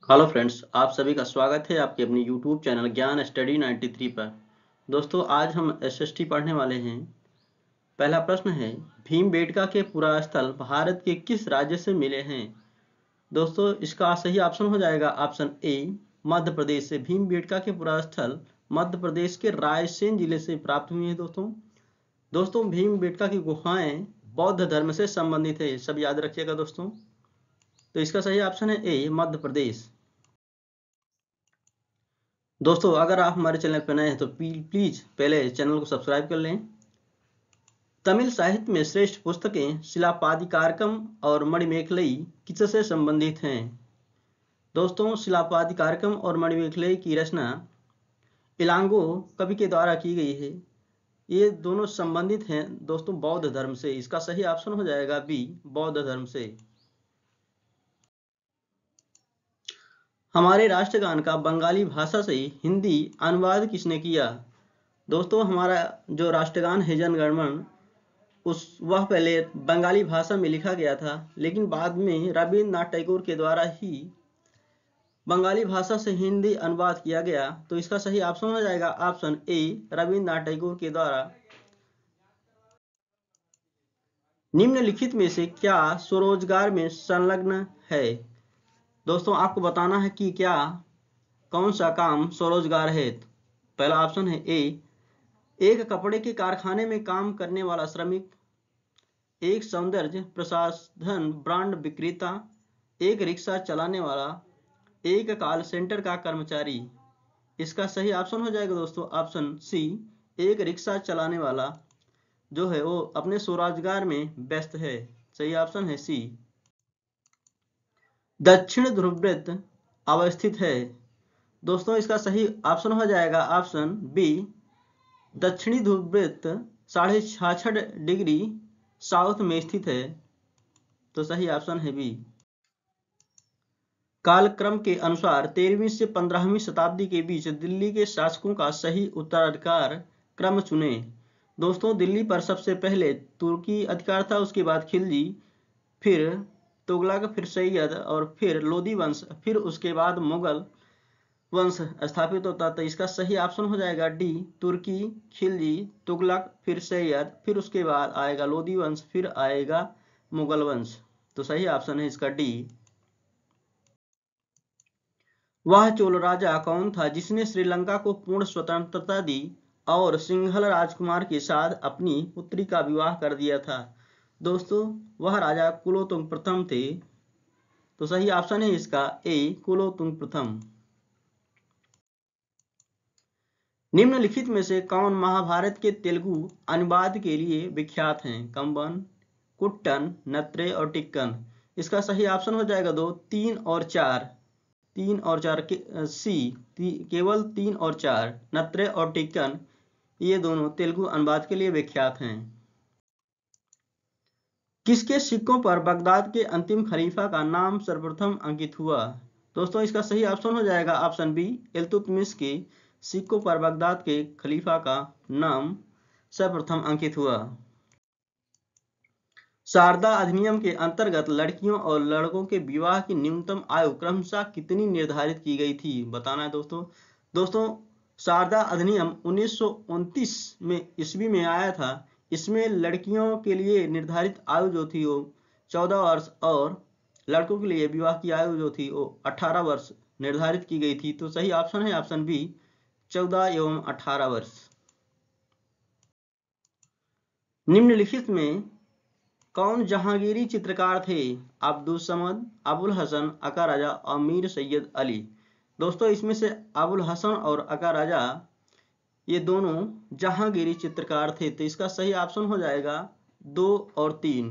Hello friends, आप सभी का स्वागत है आपके अपने यूट्यूब चैनल ज्ञान स्टडी 93 पर। दोस्तों, आज हम एसएसटी पढ़ने वाले हैं। पहला प्रश्न है, भीमबेटका के पुरास्थल भारत के किस राज्य से मिले हैं? दोस्तों, इसका सही ऑप्शन हो जाएगा ऑप्शन ए, मध्य प्रदेश से। भीमबेटका के पुरास्थल मध्य प्रदेश के रायसेन जिले से प्राप्त हुए हैं। दोस्तों भीमबेटका की गुफाएं बौद्ध धर्म से संबंधित है, सब याद रखिएगा दोस्तों। तो इसका सही ऑप्शन है ए, मध्य प्रदेश। दोस्तों, अगर आप हमारे चैनल पर नए हैं तो प्लीज पहले चैनल को सब्सक्राइब कर लें। तमिल साहित्य में श्रेष्ठ पुस्तकें शिलापादिकारकम और मणिमेखलई किससे संबंधित हैं? दोस्तों, शिलापादिकारकम और मणिमेखलई की रचना इलांगो कवि के द्वारा की गई है। ये दोनों संबंधित हैं दोस्तों बौद्ध धर्म से। इसका सही ऑप्शन हो जाएगा बी, बौद्ध धर्म से। हमारे राष्ट्रगान का बंगाली भाषा से हिंदी अनुवाद किसने किया? दोस्तों, हमारा जो राष्ट्रगान है जन गण मन, वह पहले बंगाली भाषा में लिखा गया था, लेकिन बाद में रविन्द्रनाथ टैगोर के द्वारा ही बंगाली भाषा से हिंदी अनुवाद किया गया। तो इसका सही ऑप्शन हो जाएगा ऑप्शन ए, रविन्द्रनाथ टैगोर के द्वारा। निम्नलिखित में से क्या स्वरोजगार में संलग्न है? दोस्तों, आपको बताना है कि क्या कौन सा काम स्वरोजगार है। पहला ऑप्शन है ए, एक कपड़े के कारखाने में काम करने वाला श्रमिक, एक सौंदर्य प्रसाधन ब्रांड विक्रेता, एक रिक्शा चलाने वाला, एक कॉल सेंटर का कर्मचारी। इसका सही ऑप्शन हो जाएगा दोस्तों ऑप्शन सी, एक रिक्शा चलाने वाला जो है वो अपने स्वरोजगार में व्यस्त है। सही ऑप्शन है सी। दक्षिण ध्रुववृत्त अवस्थित है? दोस्तों, इसका सही ऑप्शन हो जाएगा ऑप्शन बी, दक्षिणी ध्रुववृत्त 66.5 डिग्री साउथ में स्थित है। तो सही ऑप्शन है बी। कालक्रम के अनुसार 13वीं से 15वीं शताब्दी के बीच दिल्ली के शासकों का सही उत्तराधिकार क्रम चुने। दोस्तों, दिल्ली पर सबसे पहले तुर्की अधिकार था, उसके बाद खिलजी, फिर तुगलक, फिर सैयद और फिर लोदी वंश, फिर उसके बाद मुगल वंश स्थापित होता। तो इसका सही ऑप्शन हो जाएगा डी, तुर्की, खिलजी, तुगलक, फिर सैयद, फिर उसके बाद आएगा लोदी वंश, फिर आएगा मुगल वंश। तो सही ऑप्शन है इसका डी। वह चोल राजा कौन था जिसने श्रीलंका को पूर्ण स्वतंत्रता दी और सिंघल राजकुमार के साथ अपनी पुत्री का विवाह कर दिया था? दोस्तों, वह राजा कुलोतुंग प्रथम थे। तो सही ऑप्शन है इसका ए, कुलोतुंग प्रथम। निम्नलिखित में से कौन महाभारत के तेलुगु अनुवाद के लिए विख्यात हैं? कंबन, कुट्टन, नत्रे और टिक्कन। इसका सही ऑप्शन हो जाएगा दो, 3 और 4। 3 और 4 के सी, केवल 3 और 4, नत्रे और टिक्कन, ये दोनों तेलुगु अनुवाद के लिए विख्यात हैं। किसके सिक्कों पर बगदाद के अंतिम खलीफा का नाम सर्वप्रथम अंकित हुआ? दोस्तों, इसका सही ऑप्शन हो जाएगा ऑप्शन बी, इल्तुतमिश के सिक्कों पर बगदाद के खलीफा का नाम सर्वप्रथम अंकित हुआ। शारदा अधिनियम के अंतर्गत लड़कियों और लड़कों के विवाह की न्यूनतम आयु क्रमशः कितनी निर्धारित की गई थी? बताना है दोस्तों, शारदा अधिनियम 1929 में ईस्वी में आया था। इसमें लड़कियों के लिए निर्धारित आयु जो थी वो 14 वर्ष और लड़कों के लिए विवाह की आयु जो थी वो 18 वर्ष निर्धारित की गई थी। तो सही ऑप्शन है ऑप्शन बी, 14 एवं 18 वर्ष। निम्नलिखित में कौन जहांगीरी चित्रकार थे? अब्दुल समद, अबुल हसन, अका राजा और मीर सैयद अली। दोस्तों, इसमें से अबुल हसन और अका राजा ये दोनों जहांगीरी चित्रकार थे। तो इसका सही ऑप्शन हो जाएगा 2 और 3।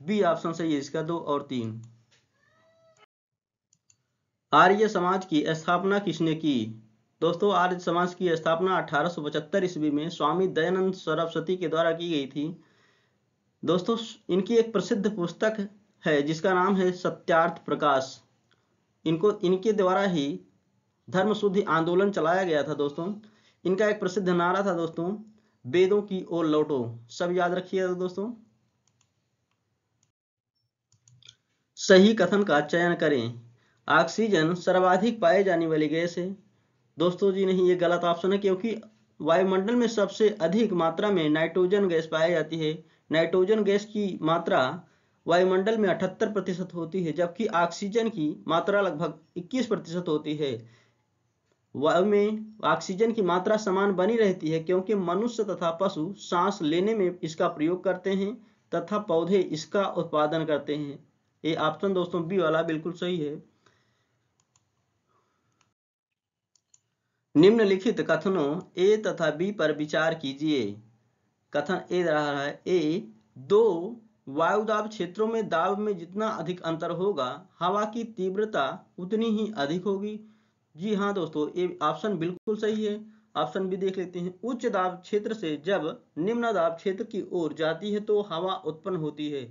बी ऑप्शन सही है इसका, 2 और 3। आर्य समाज की स्थापना किसने की? दोस्तों, आर्य समाज की स्थापना 1875 ईस्वी में स्वामी दयानंद सरस्वती के द्वारा की गई थी। दोस्तों, इनकी एक प्रसिद्ध पुस्तक है जिसका नाम है सत्यार्थ प्रकाश। इनके द्वारा ही धर्म शुद्धि आंदोलन चलाया गया था। दोस्तों, इनका एक प्रसिद्ध नारा था दोस्तों, वेदों की ओर लौटो। सब याद रखिएगा दोस्तों। सही कथन का चयन करें। ऑक्सीजन सर्वाधिक पाए जाने वाली गैस है। दोस्तों जी नहीं, ये गलत ऑप्शन है, क्योंकि वायुमंडल में सबसे अधिक मात्रा में नाइट्रोजन गैस पाई जाती है। नाइट्रोजन गैस की मात्रा वायुमंडल में 78% होती है, जबकि ऑक्सीजन की मात्रा लगभग 21% होती है। वायु में ऑक्सीजन की मात्रा समान बनी रहती है, क्योंकि मनुष्य तथा पशु सांस लेने में इसका प्रयोग करते हैं तथा पौधे इसका उत्पादन करते हैं। ये ऑप्शन दोस्तों बी वाला बिल्कुल सही है। निम्नलिखित कथनों ए तथा बी पर विचार कीजिए। कथन ए रहा है, ए, दो वायुदाब क्षेत्रों में दाब में जितना अधिक अंतर होगा, हवा की तीव्रता उतनी ही अधिक होगी। जी हाँ दोस्तों, ये ऑप्शन बिल्कुल सही है। ऑप्शन भी देख लेते हैं। उच्च दाब क्षेत्र से जब निम्न दाब क्षेत्र की ओर जाती है तो हवा उत्पन्न होती है।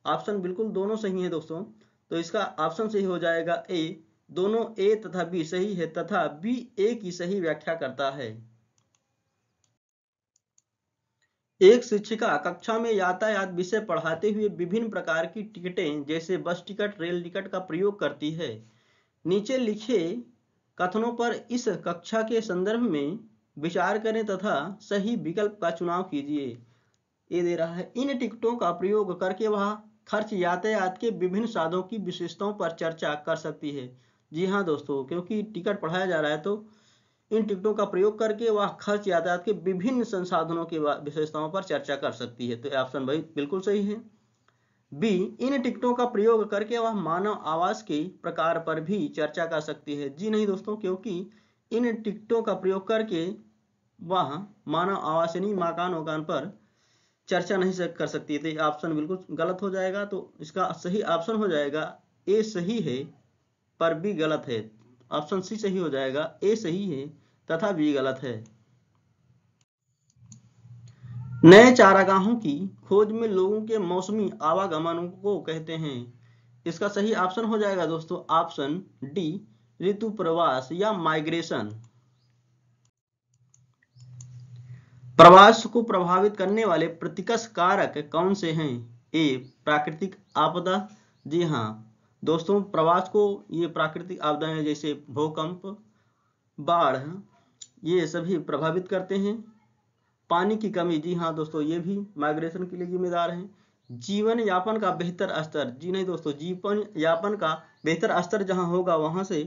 ऑप्शन बिल्कुल दोनों सही है दोस्तों, तो इसका ऑप्शन सही हो जाएगा ए। दोनों ए तथा बी सही है तथा बी ए की सही व्याख्या करता है। एक शिक्षिका कक्षा में यातायात विषय पढ़ाते हुए विभिन्न प्रकार की टिकटें जैसे बस टिकट, रेल टिकट का प्रयोग करती है। नीचे लिखे कथनों पर इस कक्षा के संदर्भ में विचार करें तथा सही विकल्प का चुनाव कीजिए। ये दे रहा है, इन टिकटों का प्रयोग करके वह खर्च यातायात के विभिन्न साधनों की विशेषताओं पर चर्चा कर सकती है। जी हाँ दोस्तों, क्योंकि टिकट पढ़ाया जा रहा है तो इन टिकटों का प्रयोग करके वह खर्च यातायात के विभिन्न संसाधनों की विशेषताओं पर चर्चा कर सकती है। तो ऑप्शन भाई बिल्कुल सही है। बी, इन टिकटों का प्रयोग करके वह मानव आवास के प्रकार पर भी चर्चा कर सकती है। जी नहीं दोस्तों, क्योंकि इन टिकटों का प्रयोग करके वह मानव आवास यानी मकान वकान पर चर्चा नहीं कर सकती है। तो ऑप्शन बिल्कुल गलत हो जाएगा। तो इसका सही ऑप्शन हो जाएगा ए सही है पर बी गलत है। ऑप्शन सी सही हो जाएगा, ए सही है तथा बी गलत है। नए चारागाहों की खोज में लोगों के मौसमी आवागमन को कहते हैं। इसका सही ऑप्शन हो जाएगा दोस्तों ऑप्शन डी, ऋतु प्रवास या माइग्रेशन। प्रवास को प्रभावित करने वाले प्रतिकस कारक कौन से हैं? ए, प्राकृतिक आपदा। जी हाँ दोस्तों, प्रवास को ये प्राकृतिक आपदाएं जैसे भूकंप, बाढ़, ये सभी प्रभावित करते हैं। पानी की कमी, जी हाँ दोस्तों, ये भी माइग्रेशन के लिए जिम्मेदार हैं। जीवन यापन का बेहतर स्तर, जी नहीं दोस्तों, जीवन यापन का बेहतर स्तर जहां होगा वहां से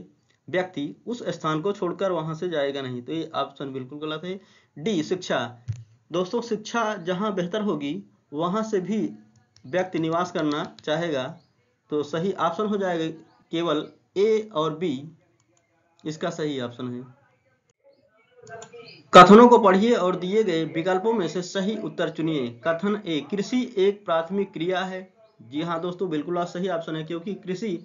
व्यक्ति उस स्थान को छोड़कर वहां से जाएगा नहीं। तो ये ऑप्शन बिल्कुल गलत है। डी, शिक्षा। दोस्तों शिक्षा जहां बेहतर होगी वहां से भी व्यक्ति निवास करना चाहेगा। तो सही ऑप्शन हो जाएगा केवल ए और बी इसका सही ऑप्शन है। कथनों को पढ़िए और दिए गए विकल्पों में से सही उत्तर चुनिए। कथन ए, कृषि एक प्राथमिक क्रिया है। जी हाँ दोस्तों, बिल्कुल सही ऑप्शन है, क्योंकि कृषि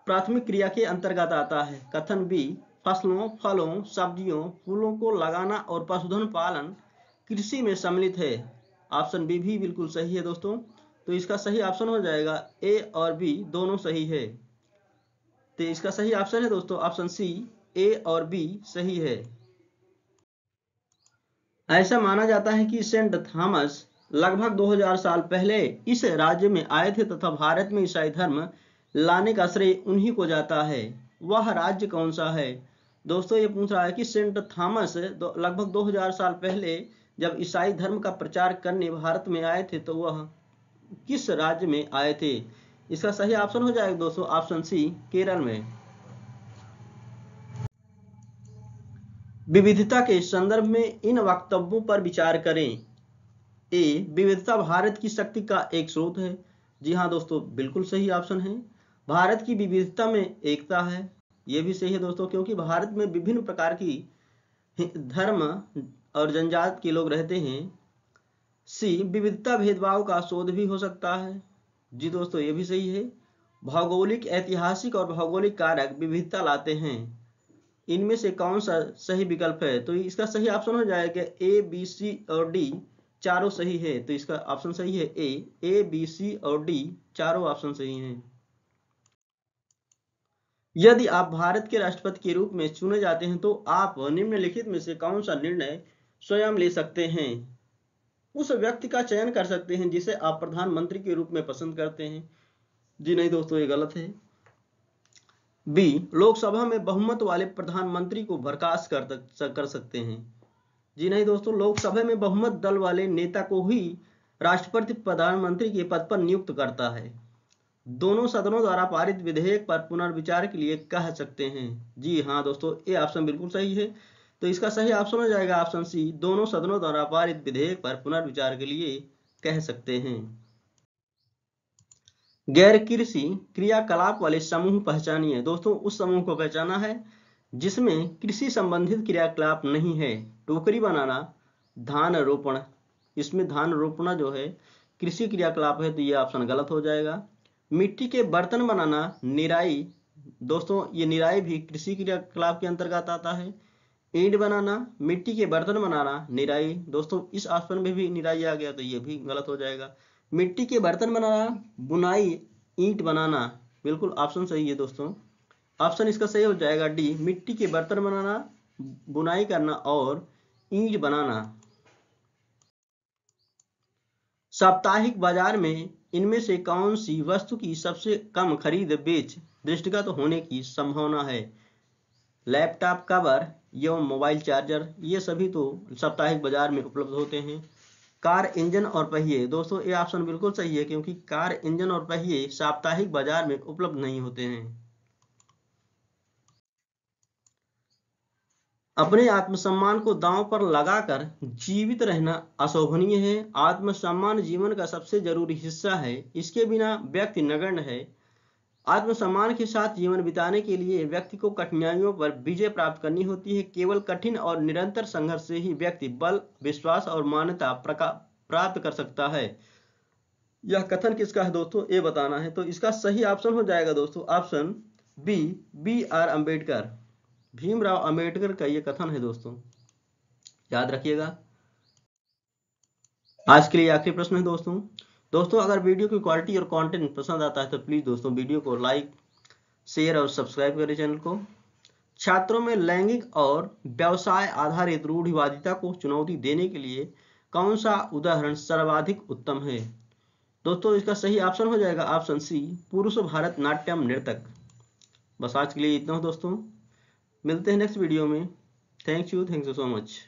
प्राथमिक क्रिया के अंतर्गत आता है। कथन बी, फसलों, फलों, सब्जियों, फूलों को लगाना और पशुधन पालन कृषि में सम्मिलित है। ऑप्शन बी भी बिल्कुल सही है दोस्तों, तो इसका सही ऑप्शन हो जाएगा ए और बी दोनों सही है। तो इसका सही ऑप्शन है दोस्तों ऑप्शन सी, ए और बी सही है। ऐसा माना जाता है कि सेंट थॉमस लगभग 2000 साल पहले इस राज्य में आए थे तथा भारत में ईसाई धर्म लाने का श्रेय उन्हीं को जाता है। वह राज्य कौन सा है? दोस्तों ये पूछ रहा है कि सेंट थॉमस लगभग 2000 साल पहले जब ईसाई धर्म का प्रचार करने भारत में आए थे तो वह किस राज्य में आए थे? इसका सही ऑप्शन हो जाएगा दोस्तों ऑप्शन सी, केरल में। विविधता के संदर्भ में इन वक्तव्यों पर विचार करें। ए, विविधता भारत की शक्ति का एक स्रोत है। जी हाँ दोस्तों, बिल्कुल सही ऑप्शन है। भारत की विविधता में एकता है, यह भी सही है दोस्तों, क्योंकि भारत में विभिन्न प्रकार की धर्म और जनजाति के लोग रहते हैं। सी, विविधता भेदभाव का शोध भी हो सकता है। जी दोस्तों, ये भी सही है। भौगोलिक, ऐतिहासिक और भौगोलिक कारक विविधता लाते हैं। इनमें से कौन सा सही विकल्प है? तो इसका सही ऑप्शन हो जाएगा ए, बी, सी और डी चारों सही है। तो इसका ऑप्शन सही है ए, बी, सी और डी चारों ऑप्शन सही हैं। यदि आप भारत के राष्ट्रपति के रूप में चुने जाते हैं तो आप निम्नलिखित में से कौन सा निर्णय स्वयं ले सकते हैं? उस व्यक्ति का चयन कर सकते हैं जिसे आप प्रधानमंत्री के रूप में पसंद करते हैं। जी नहीं दोस्तों, ये गलत है। बी, लोकसभा में बहुमत वाले प्रधानमंत्री को बर्खास्त कर सकते हैं। जी नहीं दोस्तों, लोकसभा में बहुमत दल वाले नेता को ही राष्ट्रपति प्रधानमंत्री के पद पर नियुक्त करता है। दोनों सदनों द्वारा पारित विधेयक पर पुनर्विचार के लिए कह सकते हैं। जी हाँ दोस्तों, ये ऑप्शन बिल्कुल सही है। तो इसका सही ऑप्शन हो जाएगा ऑप्शन सी, दोनों सदनों द्वारा पारित विधेयक पर पुनर्विचार के लिए कह सकते हैं। गैर कृषि क्रियाकलाप वाले समूह पहचानिए। दोस्तों, उस समूह को पहचाना है जिसमें कृषि संबंधित क्रियाकलाप नहीं है। टोकरी बनाना, धान रोपण, इसमें धान रोपना जो है कृषि क्रियाकलाप है, तो ये ऑप्शन गलत हो जाएगा। मिट्टी के बर्तन बनाना, निराई, दोस्तों ये निराई भी कृषि क्रियाकलाप के अंतर्गत आता है। ईंट बनाना, मिट्टी के बर्तन बनाना, निराई, दोस्तों इस ऑप्शन में भी निराई आ गया, तो ये भी गलत हो जाएगा। मिट्टी के बर्तन बनाना, बुनाई, ईंट बनाना, बिल्कुल ऑप्शन सही है दोस्तों। ऑप्शन इसका सही हो जाएगा डी, मिट्टी के बर्तन बनाना, बुनाई करना और ईंट बनाना। साप्ताहिक बाजार में इनमें से कौन सी वस्तु की सबसे कम खरीद बेच दृष्टिगत होने की संभावना है? लैपटॉप कवर एवं मोबाइल चार्जर, ये सभी तो साप्ताहिक बाजार में उपलब्ध होते हैं। कार इंजन और पहिए, दोस्तों ये ऑप्शन बिल्कुल सही है, क्योंकि कार इंजन और पहिए साप्ताहिक बाजार में उपलब्ध नहीं होते हैं। अपने आत्मसम्मान को दांव पर लगाकर जीवित रहना अशोभनीय है। आत्मसम्मान जीवन का सबसे जरूरी हिस्सा है, इसके बिना व्यक्ति नगण्य है। आत्मसम्मान के साथ जीवन बिताने के लिए व्यक्ति को कठिनाइयों पर विजय प्राप्त करनी होती है। केवल कठिन और निरंतर संघर्ष से ही व्यक्ति बल, विश्वास और मान्यता प्राप्त कर सकता है। यह कथन किसका है दोस्तों, ये बताना है। तो इसका सही ऑप्शन हो जाएगा दोस्तों option B, B R Ambedkar. Bhimrao Ambedkar का ये कथन है दोस्तों, याद रखिएगा। आज के लिए आखिरी प्रश्न है दोस्तों अगर वीडियो की क्वालिटी और कंटेंट पसंद आता है तो प्लीज दोस्तों वीडियो को लाइक, शेयर और सब्सक्राइब करें चैनल को। छात्रों में लैंगिक और व्यवसाय आधारित रूढ़िवादिता को चुनौती देने के लिए कौन सा उदाहरण सर्वाधिक उत्तम है? दोस्तों इसका सही ऑप्शन हो जाएगा ऑप्शन सी, पुरुष भारत नाट्यम नृतक। बस आज के लिए इतना हो दोस्तों, मिलते हैं नेक्स्ट वीडियो में। Thank you so much.